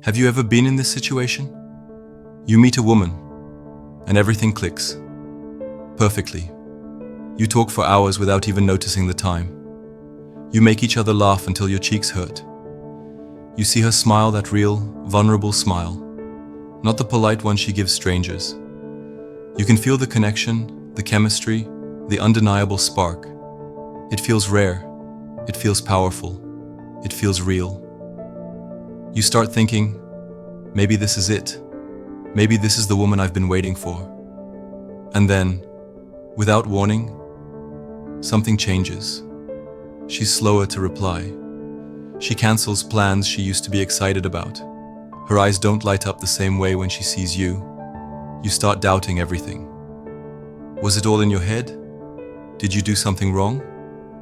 Have you ever been in this situation? You meet a woman, and everything clicks. Perfectly. You talk for hours without even noticing the time. You make each other laugh until your cheeks hurt. You see her smile, that real, vulnerable smile, not the polite one she gives strangers. You can feel the connection, the chemistry, the undeniable spark. It feels rare. It feels powerful. It feels real. You start thinking, maybe this is it. Maybe this is the woman I've been waiting for. And then, without warning, something changes. She's slower to reply. She cancels plans she used to be excited about. Her eyes don't light up the same way when she sees you. You start doubting everything. Was it all in your head? Did you do something wrong?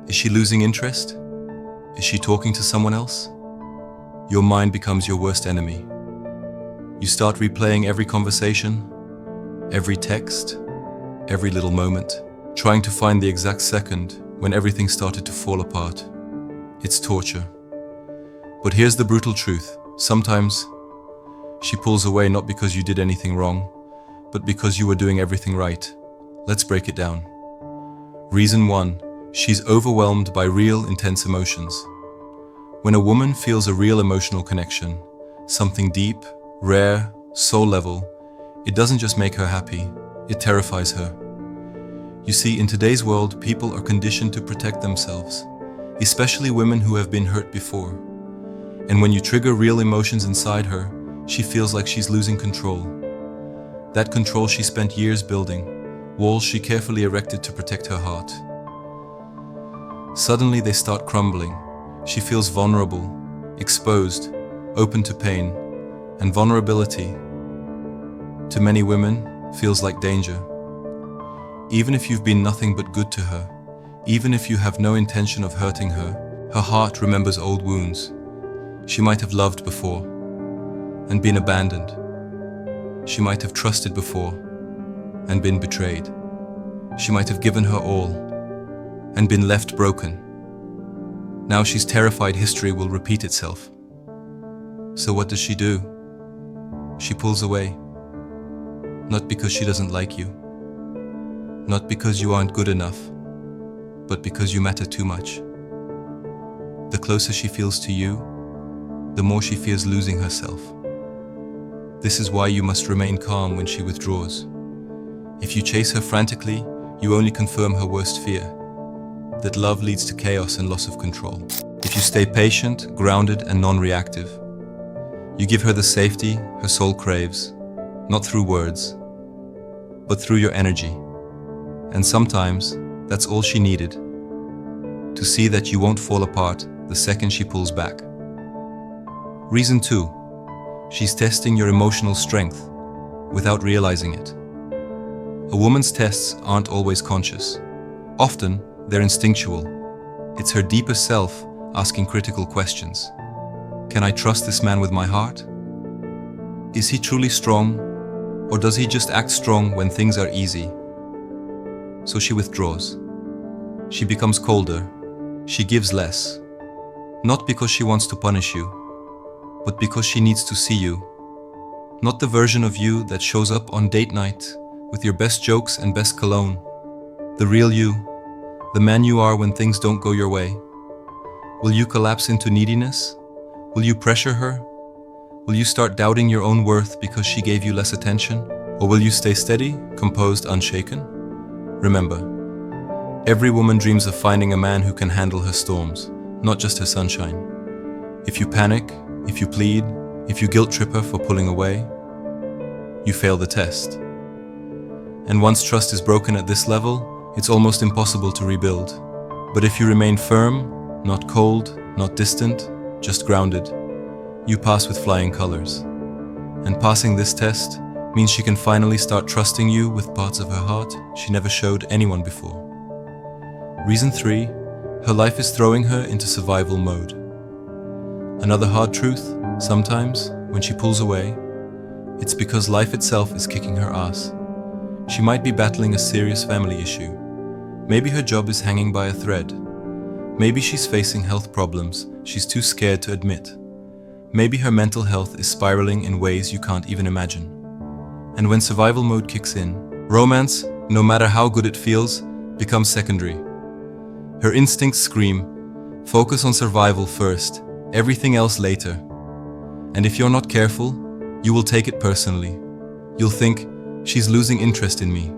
Is she losing interest? Is she talking to someone else? Your mind becomes your worst enemy. You start replaying every conversation, every text, every little moment, trying to find the exact second when everything started to fall apart. It's torture. But here's the brutal truth. Sometimes she pulls away not because you did anything wrong, but because you were doing everything right. Let's break it down. Reason 1. She's overwhelmed by real, intense emotions. When a woman feels a real emotional connection, something deep, rare, soul level, it doesn't just make her happy, it terrifies her. You see, in today's world, people are conditioned to protect themselves, especially women who have been hurt before. And when you trigger real emotions inside her, she feels like she's losing control. That control she spent years building, walls she carefully erected to protect her heart. Suddenly they start crumbling. She feels vulnerable, exposed, open to pain, and vulnerability, to many women, feels like danger. Even if you've been nothing but good to her, even if you have no intention of hurting her, her heart remembers old wounds. She might have loved before and been abandoned. She might have trusted before and been betrayed. She might have given her all and been left broken. Now she's terrified history will repeat itself. So what does she do? She pulls away. Not because she doesn't like you. Not because you aren't good enough, but because you matter too much. The closer she feels to you, the more she fears losing herself. This is why you must remain calm when she withdraws. If you chase her frantically, you only confirm her worst fear, that love leads to chaos and loss of control. If you stay patient, grounded, and non-reactive, you give her the safety her soul craves, not through words, but through your energy. And sometimes, that's all she needed, to see that you won't fall apart the second she pulls back. Reason 2. She's testing your emotional strength without realizing it. A woman's tests aren't always conscious. Often, they're instinctual. It's her deeper self asking critical questions. Can I trust this man with my heart? Is he truly strong, or does he just act strong when things are easy? So she withdraws. She becomes colder. She gives less. Not because she wants to punish you, but because she needs to see you. Not the version of you that shows up on date night with your best jokes and best cologne. The real you, the man you are when things don't go your way. Will you collapse into neediness? Will you pressure her? Will you start doubting your own worth because she gave you less attention? Or will you stay steady, composed, unshaken? Remember, every woman dreams of finding a man who can handle her storms, not just her sunshine. If you panic, if you plead, if you guilt trip her for pulling away, you fail the test. And once trust is broken at this level, it's almost impossible to rebuild. But if you remain firm, not cold, not distant, just grounded, you pass with flying colors. And passing this test means she can finally start trusting you with parts of her heart she never showed anyone before. Reason 3, her life is throwing her into survival mode. Another hard truth, sometimes, when she pulls away, it's because life itself is kicking her ass. She might be battling a serious family issue. Maybe her job is hanging by a thread. Maybe she's facing health problems she's too scared to admit. Maybe her mental health is spiraling in ways you can't even imagine. And when survival mode kicks in, romance, no matter how good it feels, becomes secondary. Her instincts scream, focus on survival first, everything else later. And if you're not careful, you will take it personally. You'll think, she's losing interest in me.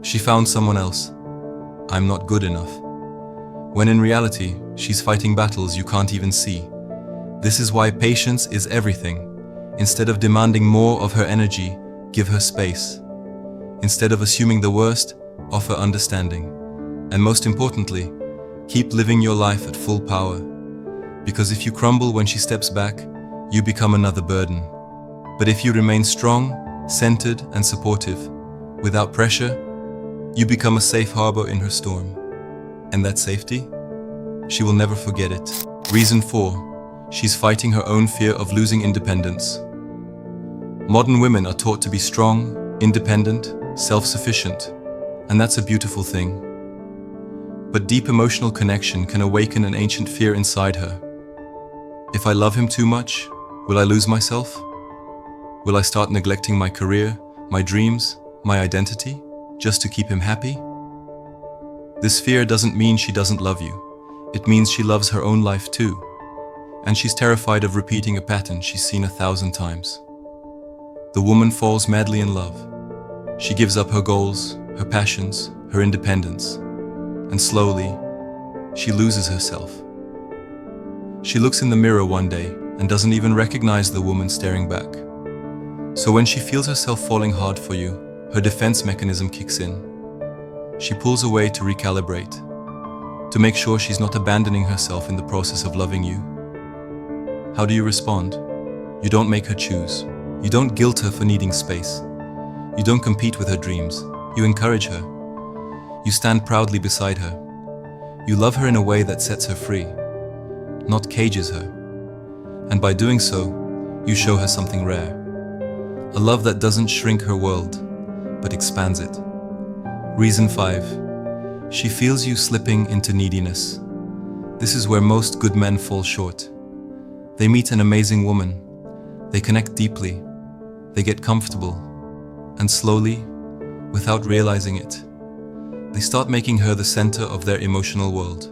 She found someone else. I'm not good enough. When in reality, she's fighting battles you can't even see. This is why patience is everything. Instead of demanding more of her energy, give her space. Instead of assuming the worst, offer understanding. And most importantly, keep living your life at full power. Because if you crumble when she steps back, you become another burden. But if you remain strong, centered, and supportive, without pressure, you become a safe harbor in her storm. And that safety? She will never forget it. Reason 4. She's fighting her own fear of losing independence. Modern women are taught to be strong, independent, self-sufficient, and that's a beautiful thing. But deep emotional connection can awaken an ancient fear inside her. If I love him too much, will I lose myself? Will I start neglecting my career, my dreams, my identity, just to keep him happy? This fear doesn't mean she doesn't love you. It means she loves her own life too. And she's terrified of repeating a pattern she's seen 1,000 times. The woman falls madly in love. She gives up her goals, her passions, her independence. And slowly, she loses herself. She looks in the mirror one day and doesn't even recognize the woman staring back. So when she feels herself falling hard for you, her defense mechanism kicks in. She pulls away to recalibrate, to make sure she's not abandoning herself in the process of loving you. How do you respond? You don't make her choose. You don't guilt her for needing space. You don't compete with her dreams. You encourage her. You stand proudly beside her. You love her in a way that sets her free, not cages her. And by doing so, you show her something rare. A love that doesn't shrink her world, but expands it. Reason 5. She feels you slipping into neediness. This is where most good men fall short. They meet an amazing woman. They connect deeply. They get comfortable. And slowly, without realizing it, they start making her the center of their emotional world.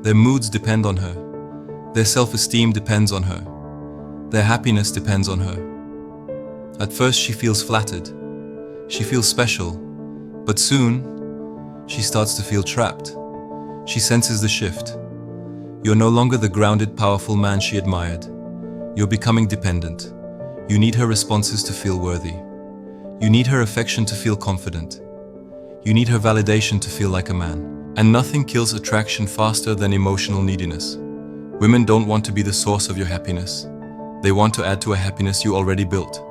Their moods depend on her. Their self-esteem depends on her. Their happiness depends on her. At first, she feels flattered. She feels special. But soon, she starts to feel trapped. She senses the shift. You're no longer the grounded, powerful man she admired. You're becoming dependent. You need her responses to feel worthy. You need her affection to feel confident. You need her validation to feel like a man. And nothing kills attraction faster than emotional neediness. Women don't want to be the source of your happiness. They want to add to a happiness you already built.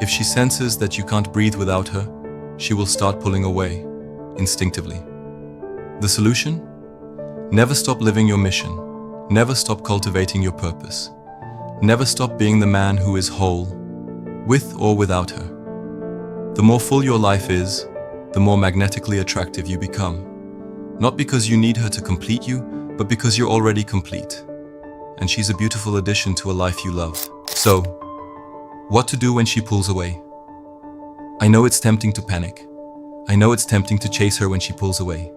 If she senses that you can't breathe without her, she will start pulling away, instinctively. The solution? Never stop living your mission. Never stop cultivating your purpose. Never stop being the man who is whole, with or without her. The more full your life is, the more magnetically attractive you become. Not because you need her to complete you, but because you're already complete. And she's a beautiful addition to a life you love. So, what to do when she pulls away? I know it's tempting to panic. I know it's tempting to chase her when she pulls away.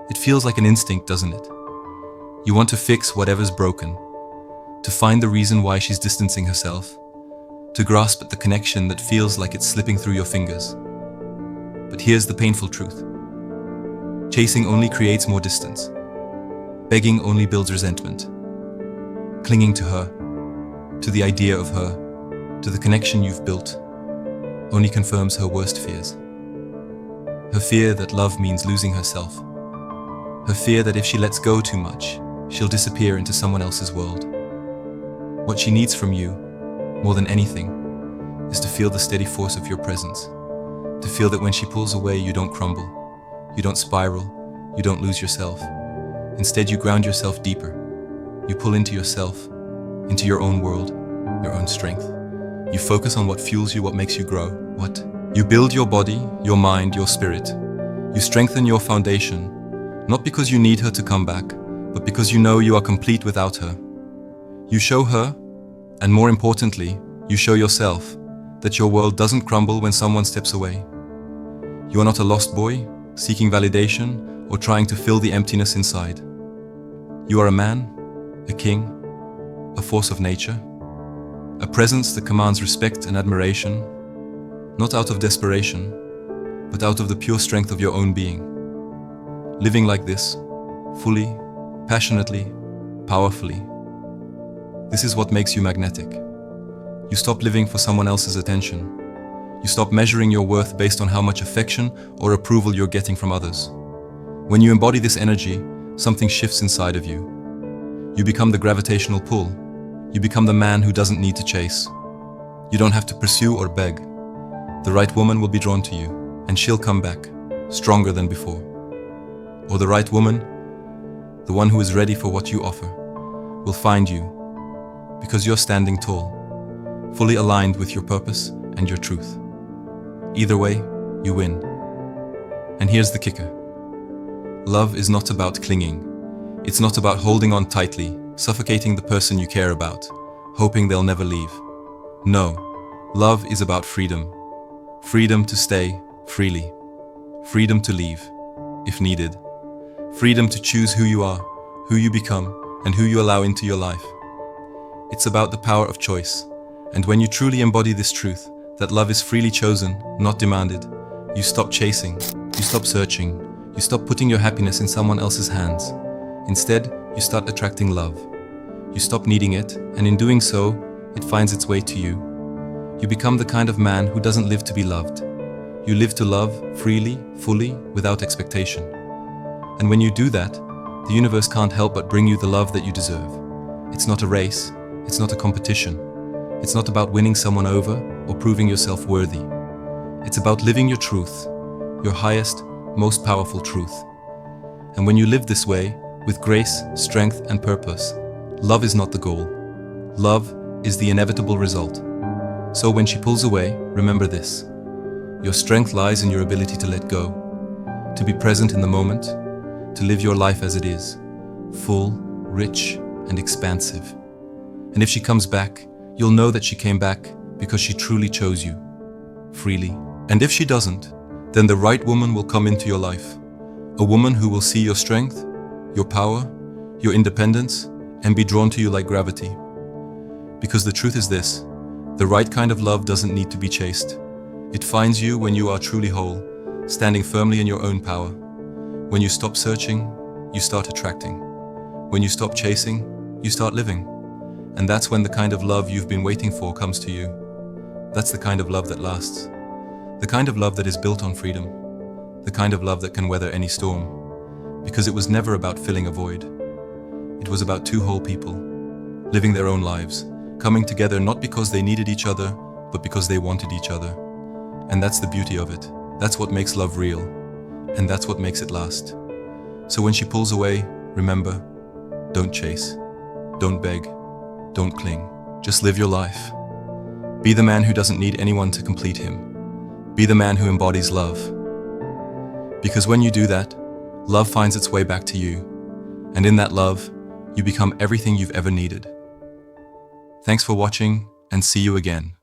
It feels like an instinct, doesn't it? You want to fix whatever's broken, to find the reason why she's distancing herself, to grasp at the connection that feels like it's slipping through your fingers. But here's the painful truth. Chasing only creates more distance. Begging only builds resentment. Clinging to her, to the idea of her, to the connection you've built, only confirms her worst fears. Her fear that love means losing herself. Her fear that if she lets go too much, she'll disappear into someone else's world. What she needs from you, more than anything, is to feel the steady force of your presence. To feel that when she pulls away, you don't crumble, you don't spiral, you don't lose yourself. Instead, you ground yourself deeper. You pull into yourself, into your own world, your own strength. You focus on what fuels you, what makes you grow. You build your body, your mind, your spirit. You strengthen your foundation, not because you need her to come back, but because you know you are complete without her. You show her, and more importantly, you show yourself, that your world doesn't crumble when someone steps away. You are not a lost boy, seeking validation or trying to fill the emptiness inside. You are a man, a king, a force of nature, a presence that commands respect and admiration, not out of desperation, but out of the pure strength of your own being. Living like this, fully, passionately, powerfully. This is what makes you magnetic. You stop living for someone else's attention. You stop measuring your worth based on how much affection or approval you're getting from others. When you embody this energy, something shifts inside of you. You become the gravitational pull. You become the man who doesn't need to chase. You don't have to pursue or beg. The right woman will be drawn to you, and she'll come back, stronger than before. Or the right woman, the one who is ready for what you offer, will find you, because you're standing tall, fully aligned with your purpose and your truth. Either way, you win. And here's the kicker. Love is not about clinging. It's not about holding on tightly, suffocating the person you care about, hoping they'll never leave. No, love is about freedom. Freedom to stay freely. Freedom to leave, if needed. Freedom to choose who you are, who you become, and who you allow into your life. It's about the power of choice. And when you truly embody this truth, that love is freely chosen, not demanded, you stop chasing, you stop searching, you stop putting your happiness in someone else's hands. Instead, you start attracting love. You stop needing it, and in doing so, it finds its way to you. You become the kind of man who doesn't live to be loved. You live to love freely, fully, without expectation. And when you do that, the universe can't help but bring you the love that you deserve. It's not a race, it's not a competition. It's not about winning someone over or proving yourself worthy. It's about living your truth, your highest, most powerful truth. And when you live this way, with grace, strength, and purpose, love is not the goal. Love is the inevitable result. So when she pulls away, remember this. Your strength lies in your ability to let go, to be present in the moment, to live your life as it is, full, rich, and expansive. And if she comes back, you'll know that she came back because she truly chose you, freely. And if she doesn't, then the right woman will come into your life. A woman who will see your strength, your power, your independence, and be drawn to you like gravity. Because the truth is this, the right kind of love doesn't need to be chased. It finds you when you are truly whole, standing firmly in your own power. When you stop searching, you start attracting. When you stop chasing, you start living. And that's when the kind of love you've been waiting for comes to you. That's the kind of love that lasts. The kind of love that is built on freedom. The kind of love that can weather any storm. Because it was never about filling a void. It was about two whole people, living their own lives, coming together not because they needed each other, but because they wanted each other. And that's the beauty of it. That's what makes love real. And that's what makes it last. So when she pulls away, remember, don't chase, don't beg, don't cling. Just live your life. Be the man who doesn't need anyone to complete him. Be the man who embodies love. Because when you do that, love finds its way back to you. And in that love, you become everything you've ever needed. Thanks for watching, and see you again.